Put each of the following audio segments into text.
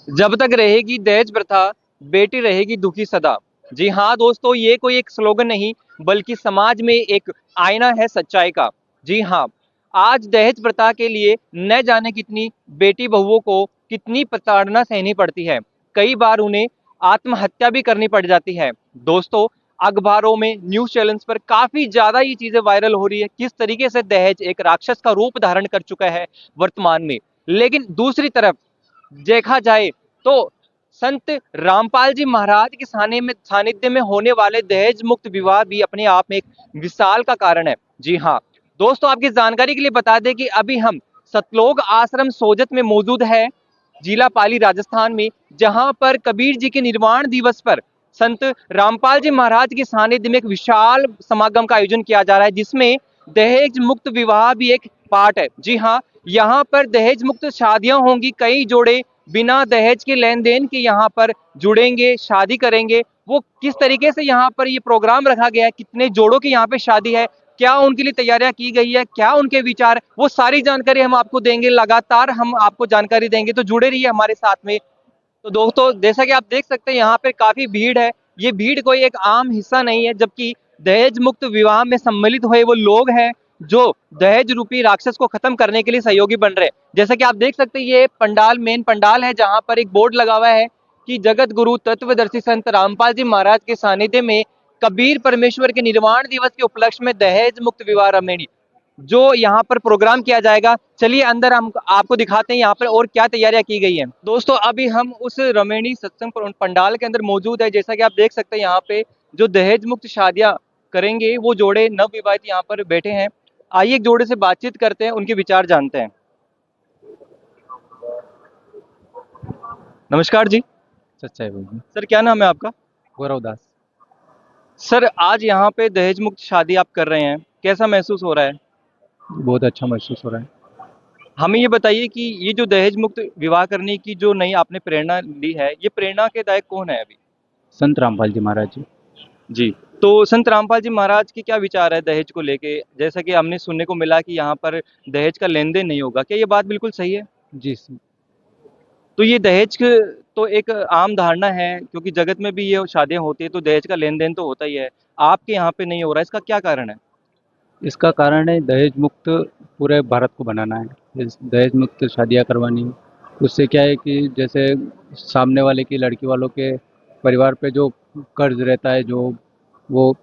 जब तक रहेगी दहेज प्रथा, बेटी रहेगी दुखी सदा। जी हाँ दोस्तों, ये कोई एक स्लोगन नहीं, बल्कि समाज में एक आईना है सच्चाई का। जी हाँ, आज दहेज प्रथा के लिए न जाने कितनी बेटी बहुओं को कितनी प्रताड़ना सहनी पड़ती है। कई बार उन्हें आत्महत्या भी करनी पड़ जाती है। दोस्तों, अखबारों में, न्यूज चैनल्स पर काफी ज्यादा ये चीजें वायरल हो रही है, किस तरीके से दहेज एक राक्षस का रूप धारण कर चुका है वर्तमान में। लेकिन दूसरी तरफ देखा जाए तो संत रामपाल जी महाराज के सानिध्य में होने वाले दहेज मुक्त विवाह भी अपने आप में एक विशाल का कारण है। जी हाँ दोस्तों, आपकी जानकारी के लिए बता दें कि अभी हम सतलोक आश्रम सोजत में मौजूद है, जिला पाली राजस्थान में, जहां पर कबीर जी के निर्वाण दिवस पर संत रामपाल जी महाराज के सानिध्य में एक विशाल समागम का आयोजन किया जा रहा है, जिसमें दहेज मुक्त विवाह भी एक पार्ट है। जी हाँ, यहाँ पर दहेज मुक्त शादियां होंगी, कई जोड़े बिना दहेज के लेन देन के यहाँ पर जुड़ेंगे, शादी करेंगे। वो किस तरीके से यहाँ पर ये प्रोग्राम रखा गया है, कितने जोड़ों की यहाँ पे शादी है, क्या उनके लिए तैयारियां की गई है, क्या उनके विचार, वो सारी जानकारी हम आपको देंगे। लगातार हम आपको जानकारी देंगे, तो जुड़े रहिए हमारे साथ में। तो दोस्तों, जैसा कि आप देख सकते हैं, यहाँ पे काफी भीड़ है। ये भीड़ कोई एक आम हिस्सा नहीं है, जबकि दहेज मुक्त विवाह में सम्मिलित हुए वो लोग हैं जो दहेज रूपी राक्षस को खत्म करने के लिए सहयोगी बन रहे हैं। जैसा कि आप देख सकते हैं, ये पंडाल, मेन पंडाल है, जहां पर एक बोर्ड लगा हुआ है कि जगत गुरु तत्वदर्शी संत रामपाल जी महाराज के सानिध्य में कबीर परमेश्वर के निर्वाण दिवस के उपलक्ष्य में दहेज मुक्त विवाह रमेणी जो यहाँ पर प्रोग्राम किया जाएगा। चलिए अंदर हम आपको दिखाते हैं यहाँ पर और क्या तैयारियां की गई हैं। दोस्तों, अभी हम उस रमेणी सत्संग पंडाल के अंदर मौजूद है। जैसा कि आप देख सकते हैं, यहाँ पे जो दहेज मुक्त शादियां करेंगे वो जोड़े नवविवाहित यहाँ पर बैठे हैं। आइए एक जोड़े से बातचीत करते हैं, उनके विचार जानते हैं। नमस्कार जी। सच्चाई बोलिए। सर, क्या नाम है आपका? गौरव दास। सर, आज यहाँ पे दहेज मुक्त शादी आप कर रहे हैं, कैसा महसूस हो रहा है? बहुत अच्छा महसूस हो रहा है। हमें ये बताइए कि ये जो दहेज मुक्त विवाह करने की जो नई आपने प्रेरणा ली है, ये प्रेरणा के दायक कौन है अभी? संत रामपाल जी महाराज जी। जी। तो संत रामपाल जी महाराज के क्या विचार है दहेज को लेके? जैसा कि हमने सुनने को मिला कि यहाँ पर दहेज का लेन देन नहीं होगा, क्या ये बात बिल्कुल सही है? जी। तो ये तो एक आम धारणा है, क्योंकि जगत में भी ये शादियां होती है तो दहेज का लेन देन तो होता ही है। आपके यहाँ पे नहीं हो रहा, इसका क्या कारण है? इसका कारण है दहेज मुक्त पूरे भारत को बनाना है। इस दहेज मुक्त शादियाँ करवानी है। उससे क्या है कि जैसे सामने वाले की लड़की वालों के परिवार पे जो कर्ज रहता है, जो वो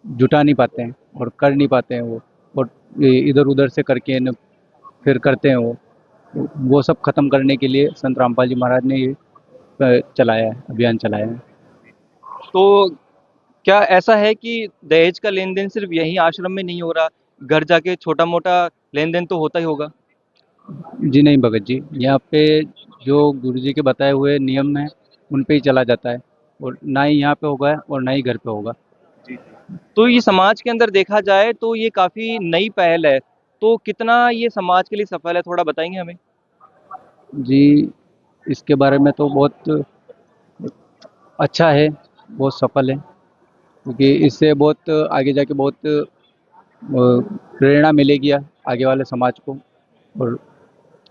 जुटा नहीं पाते हैं और कर नहीं पाते हैं वो, और इधर उधर से करके न फिर करते हैं वो सब खत्म करने के लिए संत रामपाल जी महाराज ने ये चलाया है, अभियान चलाया है। तो क्या ऐसा है कि दहेज का लेन देन सिर्फ यही आश्रम में नहीं हो रहा, घर जाके छोटा मोटा लेन देन तो होता ही होगा? जी नहीं भगत जी, यहाँ पे जो गुरु जी के बताए हुए नियम हैं उन पे ही चला जाता है, और ना ही यहाँ पे होगा और ना ही घर पे होगा। तो ये समाज के अंदर देखा जाए तो ये काफी नई पहल है, तो कितना ये समाज के लिए सफल है, थोड़ा बताएंगे हमें? जी, इसके बारे में तो बहुत अच्छा है, बहुत सफल है, क्योंकि इससे बहुत आगे जाके बहुत प्रेरणा मिलेगी आगे वाले समाज को, और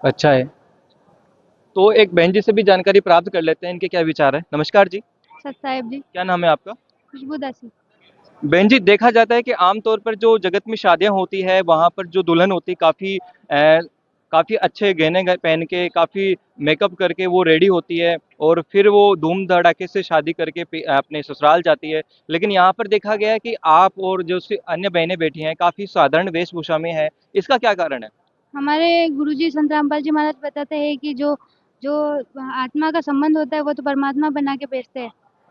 अच्छा है। तो एक बहन जी से भी जानकारी प्राप्त कर लेते हैं, इनके क्या विचार है। नमस्कार जी। सत साहेब जी। क्या नाम है आपका? खुशबू दासी। बहन जी, देखा जाता है कि आमतौर पर जो जगत में शादियां होती है, वहां पर जो दुल्हन होती है काफी अच्छे गहने पहन के, काफी मेकअप करके वो रेडी होती है, और फिर वो धूम धड़ाके से शादी करके अपने ससुराल जाती है। लेकिन यहाँ पर देखा गया है कि आप और जो अन्य बहनें बैठी हैं काफी साधारण वेशभूषा में है, इसका क्या कारण है? हमारे गुरुजी संत रामपाल जी महाराज बताते हैं कि जो जो आत्मा का संबंध होता है वो तो परमात्मा बना के भेजते हैं।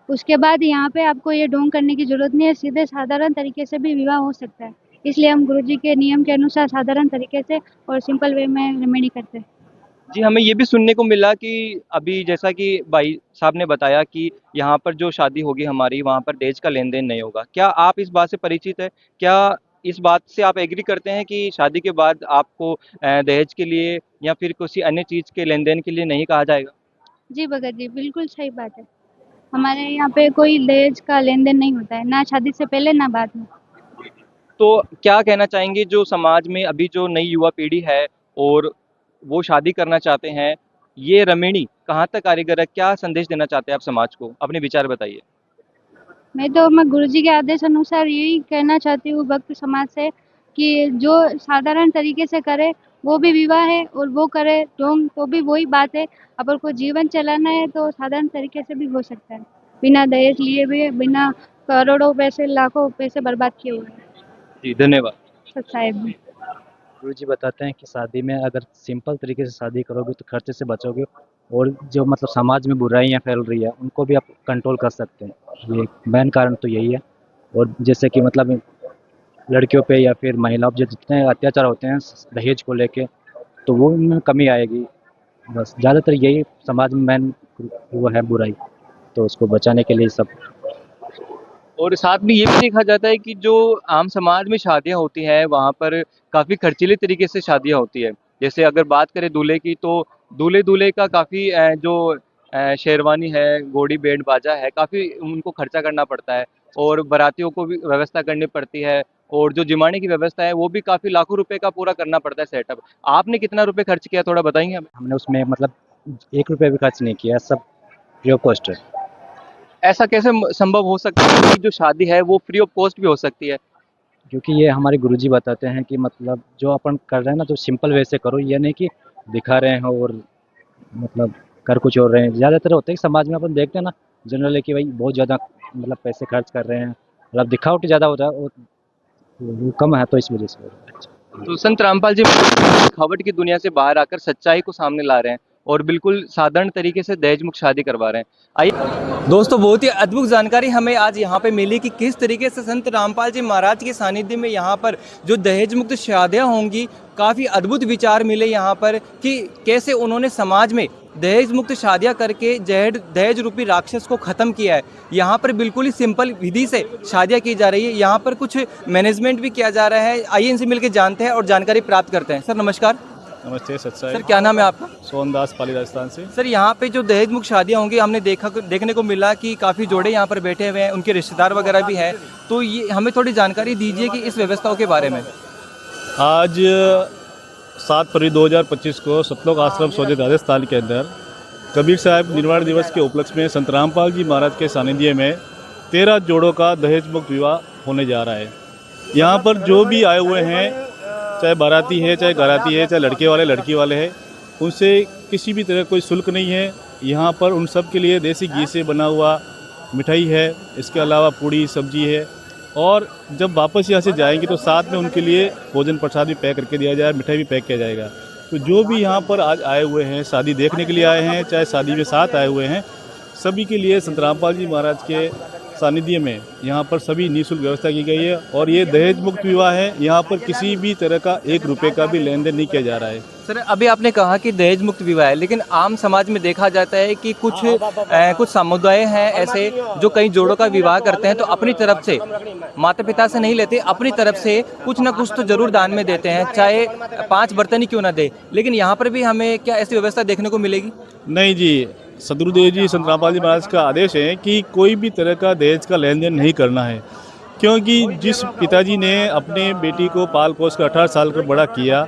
उसके बाद यहाँ पे आपको ये ढोंग करने की जरूरत नहीं है, सीधे साधारण तरीके से भी विवाह हो सकता है। इसलिए हम गुरुजी के नियम के अनुसार साधारण तरीके से और सिंपल वे में रेमेडी करते हैं। जी, हमें ये भी सुनने को मिला कि अभी जैसा कि भाई साहब ने बताया कि यहाँ पर जो शादी होगी हमारी, वहाँ पर दहेज का लेन देन नहीं होगा। क्या आप इस बात से परिचित है? क्या इस बात से आप एग्री करते हैं कि शादी के बाद आपको दहेज के लिए या फिर किसी अन्य चीज के लेन देन के लिए नहीं कहा जाएगा? जी भगत जी, बिल्कुल सही बात है। हमारे यहाँ पे कोई दहेज का लेन देन नहीं होता है, ना शादी से पहले ना बाद में। तो क्या कहना चाहेंगे जो समाज में अभी जो नई युवा पीढ़ी है और वो शादी करना चाहते हैं, ये रमणी कहाँ तक कारीगर है, क्या संदेश देना चाहते हैं आप समाज को, अपने विचार बताइए। मैं गुरुजी के आदेश अनुसार यही कहना चाहती हूँ भक्त समाज से कि जो साधारण तरीके से करे वो भी विवाह है, और वो करे ढोंग तो भी वही बात है। अगर कोई जीवन चलाना है तो साधारण तरीके से भी हो सकता है, बिना दहेज लिए भी, बिना करोड़ों पैसे लाखों पैसे बर्बाद किए हुए। जी धन्यवाद। साहेब गुरुजी बताते हैं कि शादी में अगर सिंपल तरीके से शादी करोगे तो खर्चे से बचोगे, और जो मतलब समाज में बुराइयां फैल रही है उनको भी आप कंट्रोल कर सकते हैं। ये मेन कारण तो यही है। और जैसे कि मतलब लड़कियों पे या फिर महिलाओं पे जितने अत्याचार होते हैं दहेज को लेके, तो वो इनमें कमी आएगी। बस ज़्यादातर यही समाज में मेन वो है बुराई, तो उसको बचाने के लिए सब। और साथ में ये भी देखा जाता है कि जो आम समाज में शादियां होती हैं वहाँ पर काफ़ी खर्चीले तरीके से शादियां होती है। जैसे अगर बात करें दूल्हे की, तो दूल्हे दूल्हे का काफ़ी जो शेरवानी है, घोड़ी बैंड बाजा है, काफ़ी उनको खर्चा करना पड़ता है, और बारातियों को भी व्यवस्था करनी पड़ती है, और जो जिमाने की व्यवस्था है वो भी काफ़ी लाखों रुपए का पूरा करना पड़ता है सेटअप। आपने कितना रुपए खर्च किया, थोड़ा बताएंगे हमें। हमने उसमें मतलब 1 रुपया भी खर्च नहीं किया, सब फ्री ऑफ कॉस्ट है। ऐसा कैसे संभव हो सकता है कि जो शादी है वो फ्री ऑफ कॉस्ट भी हो सकती है। क्योंकि ये हमारे गुरुजी बताते हैं कि मतलब जो अपन कर रहे हैं ना, तो सिंपल वे से करो, ये नहीं कि दिखा रहे हो और मतलब कर कुछ और रहे हैं। ज़्यादातर होता है कि समाज में अपन देखते हैं ना जनरली कि भाई बहुत ज़्यादा मतलब पैसे खर्च कर रहे हैं, मतलब दिखावटी ज़्यादा होता है, और वो कम है तो इस वजह से हो रहा है। तो संत रामपाल जी दिखावट की दुनिया से बाहर आकर सच्चाई को सामने ला रहे हैं, और बिल्कुल साधारण तरीके से दहेज मुक्त शादी करवा रहे हैं। आइए दोस्तों, बहुत ही अद्भुत जानकारी हमें आज यहाँ पे मिली कि किस तरीके से संत रामपाल जी महाराज के सानिध्य में यहाँ पर जो दहेज मुक्त शादियाँ होंगी, काफ़ी अद्भुत विचार मिले यहाँ पर कि कैसे उन्होंने समाज में दहेज मुक्त शादियाँ करके दहेज रूपी राक्षस को ख़त्म किया है। यहाँ पर बिल्कुल ही सिंपल विधि से शादियाँ की जा रही है, यहाँ पर कुछ मैनेजमेंट भी किया जा रहा है। आइए इनसे मिलकर जानते हैं और जानकारी प्राप्त करते हैं। सर नमस्कार। नमस्ते सच्चाई। सर क्या नाम है आपका? सोनदास पाली राजस्थान से। सर यहाँ पे जो दहेज मुक्त शादियाँ होंगी, हमने देखने को मिला कि काफ़ी जोड़े यहाँ पर बैठे हुए हैं, उनके रिश्तेदार वगैरह भी हैं, तो ये हमें थोड़ी जानकारी दीजिए कि इस व्यवस्थाओं के बारे में। आज 7 फरवरी 2025 को सतलोक आश्रम सोजित राजस्थान के अंदर कबीर साहब निर्वाण दिवस के उपलक्ष्य में संत रामपाल जी महाराज के सानिध्य में 13 जोड़ों का दहेज मुक्त विवाह होने जा रहा है। यहाँ पर जो भी आए हुए हैं, चाहे बाराती है, चाहे घराती है, चाहे लड़के वाले लड़की वाले हैं, उनसे किसी भी तरह कोई शुल्क नहीं है। यहाँ पर उन सब के लिए देसी घी से बना हुआ मिठाई है, इसके अलावा पूड़ी सब्जी है, और जब वापस यहाँ से जाएंगे तो साथ में उनके लिए भोजन प्रसाद भी पैक करके दिया जाए, मिठाई भी पैक किया जाएगा। तो जो भी यहाँ पर आज आए हुए हैं, शादी देखने के लिए आए हैं, चाहे शादी में साथ आए हुए हैं, सभी के लिए संत रामपाल जी महाराज के सानिध्य में यहाँ पर सभी निःशुल्क व्यवस्था की गई है। और ये दहेज मुक्त विवाह है, यहाँ पर किसी भी तरह का 1 रुपये का भी लेन देन नहीं किया जा रहा है। सर अभी आपने कहा कि दहेज मुक्त विवाह है, लेकिन आम समाज में देखा जाता है कि कुछ समुदाय हैं ऐसे जो कई जोड़ों का विवाह करते हैं, तो अपनी तरफ से माता पिता से नहीं लेते, अपनी तरफ से कुछ ना कुछ तो जरूर दान में देते हैं, चाहे 5 बर्तन ही क्यों ना दे। लेकिन यहाँ पर भी हमें क्या ऐसी व्यवस्था देखने को मिलेगी? नहीं जी, सदगुरुदेव जी संत रामपाल जी महाराज का आदेश है कि कोई भी तरह का दहेज का लेन देन नहीं करना है, क्योंकि जिस पिताजी ने अपने बेटी को पाल पोस कर 18 साल कर बड़ा किया,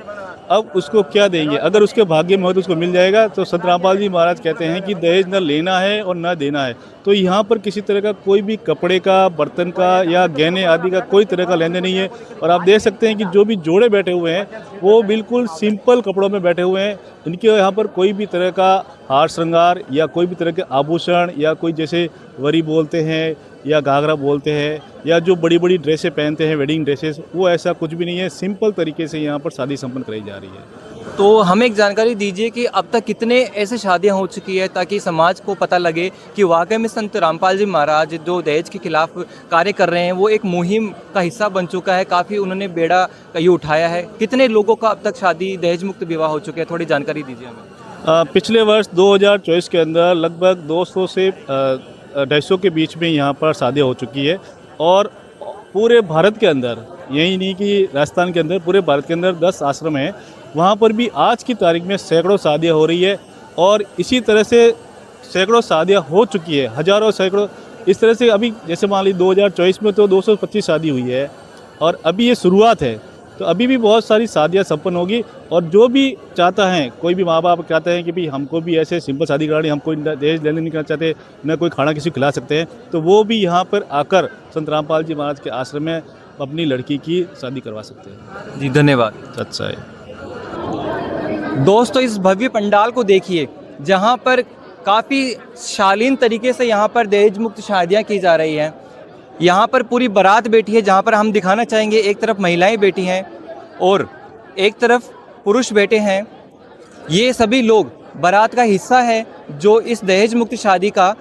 अब उसको क्या देंगे? अगर उसके भाग्य में हो तो उसको मिल जाएगा। तो संत रामपाल जी महाराज कहते हैं कि दहेज न लेना है और न देना है। तो यहाँ पर किसी तरह का कोई भी कपड़े का, बर्तन का या गहने आदि का कोई तरह का लेन देन नहीं है। और आप देख सकते हैं कि जो भी जोड़े बैठे हुए हैं वो बिल्कुल सिंपल कपड़ों में बैठे हुए हैं। इनके यहाँ पर कोई भी तरह का हार श्रृंगार या कोई भी तरह के आभूषण या कोई जैसे वरी बोलते हैं या घाघरा बोलते हैं या जो बड़ी बड़ी ड्रेसें पहनते हैं, वेडिंग ड्रेसेस, वो ऐसा कुछ भी नहीं है। सिंपल तरीके से यहाँ पर शादी संपन्न कराई जा रही है। तो हमें एक जानकारी दीजिए कि अब तक कितने ऐसे शादियां हो चुकी है, ताकि समाज को पता लगे कि वाकई में संत रामपाल जी महाराज जो दहेज के खिलाफ कार्य कर रहे हैं वो एक मुहिम का हिस्सा बन चुका है, काफ़ी उन्होंने बेड़ा कहीं उठाया है। कितने लोगों का अब तक शादी दहेज मुक्त विवाह हो चुके हैं, थोड़ी जानकारी दीजिए हमें। पिछले वर्ष 2024 के अंदर लगभग 200 से 250 के बीच में यहाँ पर शादियाँ हो चुकी है। और पूरे भारत के अंदर, यही नहीं कि राजस्थान के अंदर, पूरे भारत के अंदर 10 आश्रम हैं, वहाँ पर भी आज की तारीख में सैकड़ों शादियाँ हो रही है। और इसी तरह से सैकड़ों शादियाँ हो चुकी है, हज़ारों सैकड़ों। इस तरह से अभी जैसे मान लीजिए 2024 में तो 225 शादी हुई है, और अभी ये शुरुआत है। तो अभी भी बहुत सारी शादियाँ संपन्न होगी। और जो भी चाहता है, कोई भी माँ बाप चाहते हैं कि भाई हमको भी ऐसे सिंपल शादी करानी, हम कोई दहेज लेने नहीं करना चाहते, न कोई खाना किसी को खिला सकते हैं, तो वो भी यहाँ पर आकर संत रामपाल जी महाराज के आश्रम में अपनी लड़की की शादी करवा सकते हैं। जी धन्यवाद। अच्छा है। दोस्तों इस भव्य पंडाल को देखिए, जहाँ पर काफ़ी शालीन तरीके से यहाँ पर दहेज मुक्त शादियाँ की जा रही हैं। यहाँ पर पूरी बारात बैठी है, जहाँ पर हम दिखाना चाहेंगे, एक तरफ महिलाएं बैठी हैं और एक तरफ पुरुष बैठे हैं। ये सभी लोग बारात का हिस्सा है जो इस दहेज मुक्त शादी का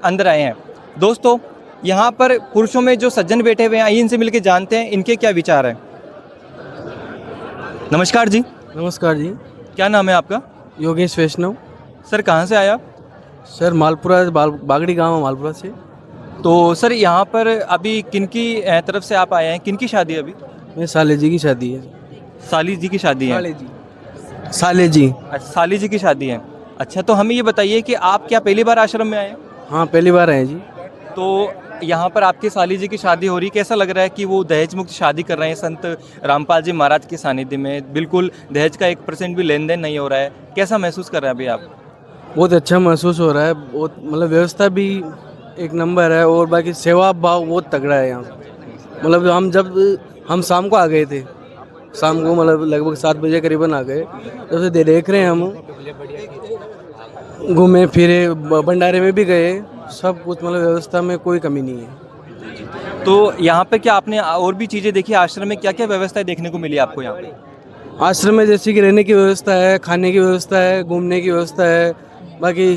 अंदर आए हैं। दोस्तों यहाँ पर पुरुषों में जो सज्जन बैठे हुए हैं, आइए इनसे मिलकर जानते हैं इनके क्या विचार हैं। नमस्कार जी। नमस्कार जी। क्या नाम है आपका? योगेश वैष्णव। सर कहाँ से आए आप? सर मालपुरा, बागड़ी गांव है मालपुरा से। तो सर यहाँ पर अभी किनकी तरफ से आप आए हैं, किनकी शादी है अभी? मेरे साले जी की शादी है। साली जी की शादी है? साले जी। अच्छा, साली जी की शादी है। अच्छा, तो हमें ये बताइए कि आप क्या पहली बार आश्रम में आए हैं? हाँ पहली बार आए जी। तो यहाँ पर आपकी साली जी की शादी हो रही है, कैसा लग रहा है कि वो दहेज मुक्त शादी कर रहे हैं संत रामपाल जी महाराज के सानिध्य में, बिल्कुल दहेज का 1% भी लेन देन नहीं हो रहा है, कैसा महसूस कर रहे हैं अभी आप? बहुत अच्छा महसूस हो रहा है, बहुत मतलब व्यवस्था भी एक नंबर है और बाकी सेवा भाव बहुत तगड़ा है यहाँ। मतलब हम शाम को आ गए थे, शाम को मतलब लगभग 7 बजे करीबन आ गए, जब से देख रहे हैं हम, घूमे फिरे, भंडारे में भी गए, सब कुछ मतलब व्यवस्था में कोई कमी नहीं है। तो यहाँ पे क्या आपने और भी चीज़ें देखी? आश्रम में क्या क्या व्यवस्थाएं देखने को मिली आपको यहाँ पे? आश्रम में जैसे कि रहने की व्यवस्था है, खाने की व्यवस्था है, घूमने की व्यवस्था है, बाकी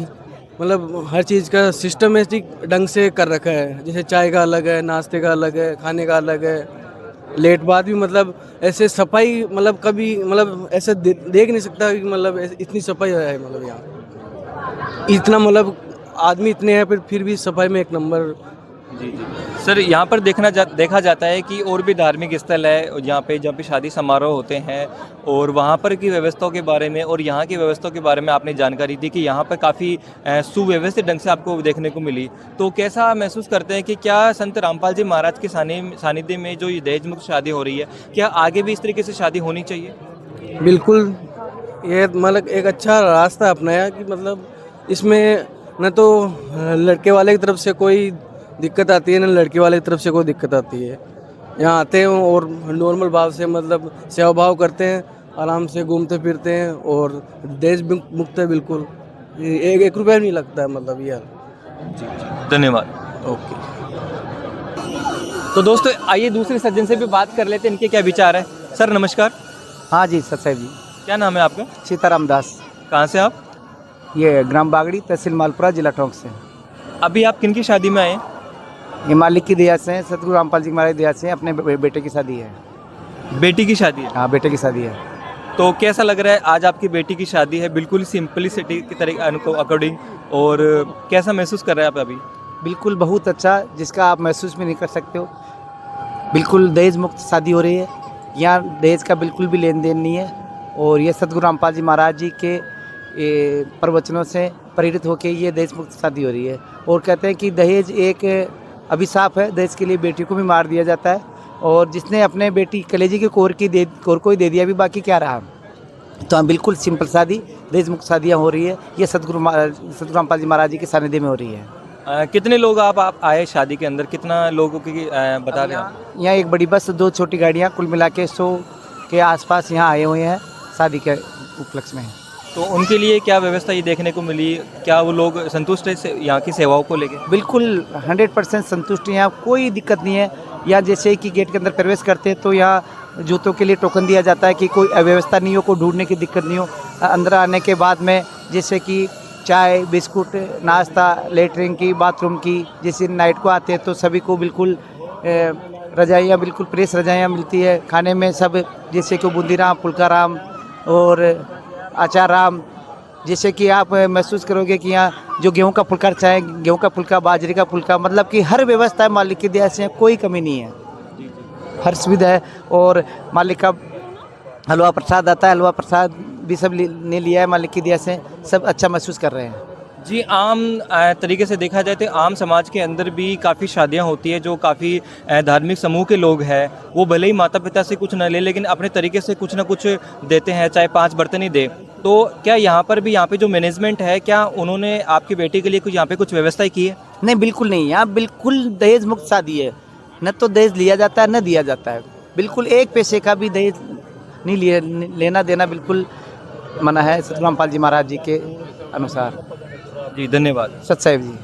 मतलब हर चीज़ का सिस्टमेटिक ढंग से कर रखा है। जैसे चाय का अलग है, नाश्ते का अलग है, खाने का अलग है, लेट बाद भी मतलब ऐसे सफाई मतलब कभी मतलब ऐसे देख नहीं सकता कि मतलब इतनी सफाई है। मतलब यहाँ इतना मतलब आदमी इतने हैं फिर भी सफाई में एक नंबर। जी जी सर, यहाँ पर देखा जाता है कि और भी धार्मिक स्थल है यहाँ पे, जहाँ पे शादी समारोह होते हैं, और वहाँ पर की व्यवस्थाओं के बारे में और यहाँ की व्यवस्थाओं के बारे में आपने जानकारी दी कि यहाँ पर काफ़ी सुव्यवस्थित ढंग से आपको देखने को मिली। तो कैसा महसूस करते हैं कि क्या संत रामपाल जी महाराज के सानिध्य में जो ये दहेज मुक्त शादी हो रही है, क्या आगे भी इस तरीके से शादी होनी चाहिए? बिल्कुल, ये मतलब एक अच्छा रास्ता अपनाया कि मतलब इसमें न तो लड़के वाले की तरफ से कोई दिक्कत आती है, न लड़की वाले की तरफ से कोई दिक्कत आती है। यहाँ आते हैं और नॉर्मल भाव से मतलब सेवा भाव करते हैं, आराम से घूमते फिरते हैं और देश मुक्त है बिल्कुल। एक रुपया नहीं लगता है मतलब यार। जी धन्यवाद। ओके, तो दोस्तों आइए दूसरे सज्जन से भी बात कर लेते हैं, इनके क्या विचार है। सर नमस्कार। हाँ जी सर जी। क्या नाम है आपका? सीताराम दास। कहाँ से आप? ये ग्राम बागड़ी, तहसील मालपुरा, जिला टोंक से। अभी आप किनकी शादी में आए? ये मालिक की दया से, सतगुरु रामपाल जी महाराज की दया से अपने बेटे की शादी है। बेटी की शादी है? हाँ बेटे की शादी है। तो कैसा लग रहा है आज आपकी बेटी की शादी है, बिल्कुल सिंपलिसिटी की तरह अकॉर्डिंग, और कैसा महसूस कर रहे हैं आप अभी? बिल्कुल बहुत अच्छा, जिसका आप महसूस भी नहीं कर सकते हो। बिल्कुल दहेज मुक्त शादी हो रही है, यहाँ दहेज का बिल्कुल भी लेन देन नहीं है। और ये सतगुरु रामपाल जी महाराज जी के प्रवचनों से प्रेरित होकर ये दहेज मुक्त शादी हो रही है। और कहते हैं कि दहेज एक अभिशाप है, दहेज के लिए बेटी को भी मार दिया जाता है, और जिसने अपने बेटी कलेजी के कोर को ही दे दिया, भी बाकी क्या रहा। तो हम बिल्कुल सिंपल शादी, दहेज मुक्त शादियाँ हो रही है, ये सतगुरु रामपाल जी महाराज जी के सानिध्य में हो रही है। कितने लोग आप आए शादी के अंदर, कितना लोगों की बता रहे हैं? यहाँ एक बड़ी बस, 2 छोटी गाड़ियाँ, कुल मिला के 100 के आसपास यहाँ आए हुए हैं शादी के उपलक्ष्य में। तो उनके लिए क्या व्यवस्था ये देखने को मिली, क्या वो लोग संतुष्ट है यहाँ की सेवाओं को लेकर? बिल्कुल 100% संतुष्ट हैं, यहाँ कोई दिक्कत नहीं है। यहाँ जैसे कि गेट के अंदर प्रवेश करते हैं तो यहाँ जूतों के लिए टोकन दिया जाता है कि कोई अव्यवस्था नहीं हो, कोई ढूंढने की दिक्कत नहीं हो। अंदर आने के बाद में जैसे कि चाय, बिस्कुट, नाश्ता, लेटरिन की, बाथरूम की, जैसे नाइट को आते हैं तो सभी को बिल्कुल रजाइयाँ, बिल्कुल प्रेस रजाइयाँ मिलती है। खाने में सब जैसे कि बूंदीराम, पुलकाराम और आचाराम, जैसे कि आप महसूस करोगे कि यहाँ जो गेहूं का फुल्का चाहे गेहूं का फुल्का, बाजरे का फुल्का, मतलब कि हर व्यवस्था है मालिक की दया से, कोई कमी नहीं है, हर सुविधा है। और मालिक का हलवा प्रसाद आता है, हलवा प्रसाद भी सब ने लिया है मालिक की दया से, सब अच्छा महसूस कर रहे हैं। जी, आम तरीके से देखा जाए तो आम समाज के अंदर भी काफ़ी शादियां होती है, जो काफ़ी धार्मिक समूह के लोग हैं, वो भले ही माता पिता से कुछ न ले, लेकिन अपने तरीके से कुछ ना कुछ देते हैं, चाहे 5 बर्तन ही दे। तो क्या यहाँ पर भी, यहाँ पे जो मैनेजमेंट है, क्या उन्होंने आपकी बेटी के लिए कुछ यहाँ पे कुछ व्यवस्था की है? नहीं, बिल्कुल नहीं, यहाँ बिल्कुल दहेज मुक्त शादी है। न तो दहेज लिया जाता है, न दिया जाता है। बिल्कुल एक पैसे का भी दहेज नहीं लिए, लेना देना बिल्कुल मना है सतरामपाल जी महाराज जी के अनुसार। जी, धन्यवाद। सतसाहिब जी।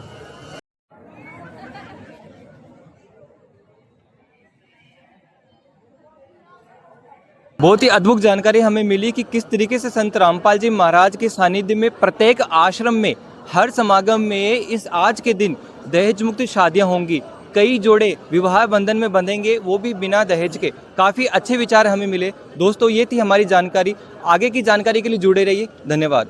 बहुत ही अद्भुत जानकारी हमें मिली कि किस तरीके से संत रामपाल जी महाराज के सानिध्य में प्रत्येक आश्रम में, हर समागम में इस आज के दिन दहेज मुक्त शादियां होंगी। कई जोड़े विवाह बंधन में बंधेंगे, वो भी बिना दहेज के। काफ़ी अच्छे विचार हमें मिले। दोस्तों, ये थी हमारी जानकारी। आगे की जानकारी के लिए जुड़े रहिए। धन्यवाद।